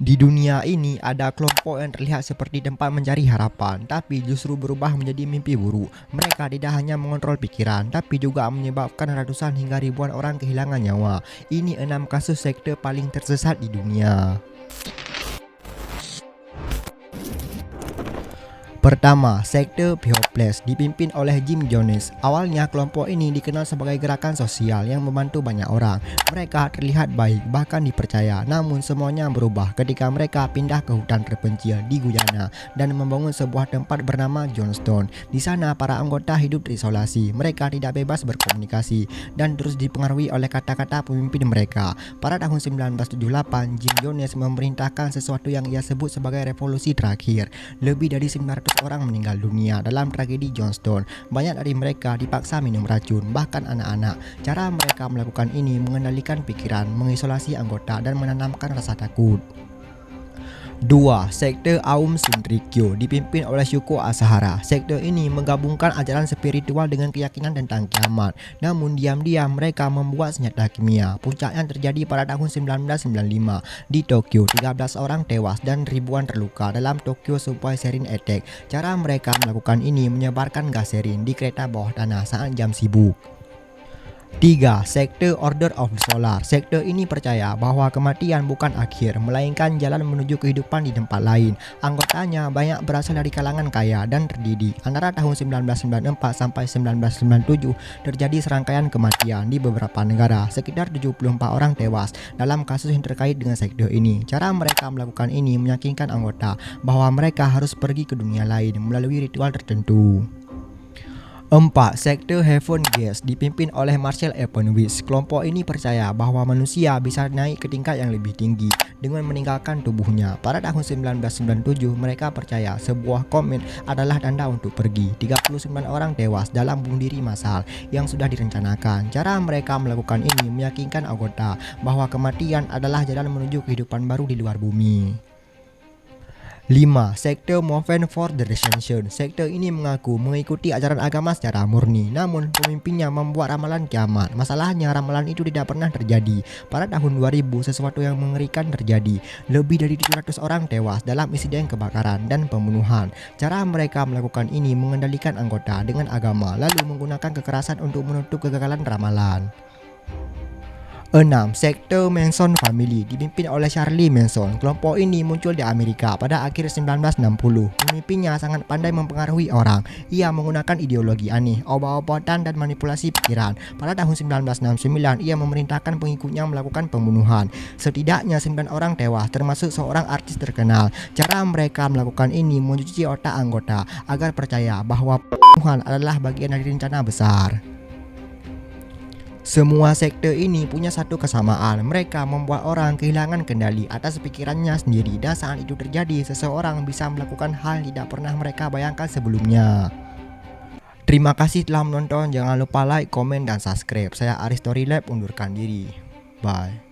Di dunia ini ada kelompok yang terlihat seperti tempat mencari harapan, tapi justru berubah menjadi mimpi buruk. Mereka tidak hanya mengontrol pikiran, tapi juga menyebabkan ratusan hingga ribuan orang kehilangan nyawa. Ini 6 kasus sekte paling tersesat di dunia. Pertama, sekte Peoples dipimpin oleh Jim Jones. Awalnya kelompok ini dikenal sebagai gerakan sosial yang membantu banyak orang. Mereka terlihat baik, bahkan dipercaya. Namun semuanya berubah ketika mereka pindah ke hutan terpencil di Guyana dan membangun sebuah tempat bernama Johnstone. Di sana para anggota hidup terisolasi. Mereka tidak bebas berkomunikasi dan terus dipengaruhi oleh kata-kata pemimpin mereka. Pada tahun 1978, Jim Jones memerintahkan sesuatu yang ia sebut sebagai revolusi terakhir. Lebih dari 900 orang meninggal dunia dalam tragedi Johnstone. Banyak dari mereka dipaksa minum racun, bahkan anak-anak. Cara mereka melakukan ini mengendalikan pikiran, mengisolasi anggota, dan menanamkan rasa takut. 2. Sekte Aum Shinrikyo dipimpin oleh Shuko Asahara. Sekte ini menggabungkan ajaran spiritual dengan keyakinan tentang kiamat. Namun diam-diam mereka membuat senjata kimia. Puncaknya terjadi pada tahun 1995 di Tokyo. 13 orang tewas dan ribuan terluka dalam Tokyo Supply Sarin Attack. Cara mereka melakukan ini menyebarkan gas sarin di kereta bawah tanah saat jam sibuk. 3. Sekte Order of the Solar. Sekte ini percaya bahwa kematian bukan akhir, melainkan jalan menuju kehidupan di tempat lain. Anggotanya banyak berasal dari kalangan kaya dan terdidik. Antara tahun 1994 sampai 1997 terjadi serangkaian kematian di beberapa negara. Sekitar 74 orang tewas dalam kasus yang terkait dengan sekte ini. Cara mereka melakukan ini meyakinkan anggota bahwa mereka harus pergi ke dunia lain melalui ritual tertentu. 4. Sekte Heaven Gate dipimpin oleh Marshall Epenwitz. Kelompok ini percaya bahwa manusia bisa naik ke tingkat yang lebih tinggi dengan meninggalkan tubuhnya. Pada tahun 1997, mereka percaya sebuah komet adalah tanda untuk pergi. 39 orang tewas dalam bunuh diri massal yang sudah direncanakan. Cara mereka melakukan ini meyakinkan anggota bahwa kematian adalah jalan menuju kehidupan baru di luar bumi. 5. Sekte Movement for the Ascension. Sekte ini mengaku mengikuti ajaran agama secara murni, namun pemimpinnya membuat ramalan kiamat. Masalahnya ramalan itu tidak pernah terjadi. Pada tahun 2000 sesuatu yang mengerikan terjadi. Lebih dari 700 orang tewas dalam insiden kebakaran dan pembunuhan. Cara mereka melakukan ini mengendalikan anggota dengan agama, lalu menggunakan kekerasan untuk menutup kegagalan ramalan. 6. Sekte Manson Family dipimpin oleh Charlie Manson. Kelompok ini muncul di Amerika pada akhir 1960. Pemimpinnya sangat pandai mempengaruhi orang. Ia menggunakan ideologi aneh, obat-obatan, dan manipulasi pikiran. Pada tahun 1969, ia memerintahkan pengikutnya melakukan pembunuhan. Setidaknya 9 orang tewas, termasuk seorang artis terkenal. Cara mereka melakukan ini mencuci otak anggota agar percaya bahwa pembunuhan adalah bagian dari rencana besar. Semua sekte ini punya satu kesamaan, mereka membuat orang kehilangan kendali atas pikirannya sendiri, dan saat itu terjadi, seseorang bisa melakukan hal yang tidak pernah mereka bayangkan sebelumnya. Terima kasih telah menonton, jangan lupa like, komen, dan subscribe. Saya Aris Story Lab undurkan diri. Bye.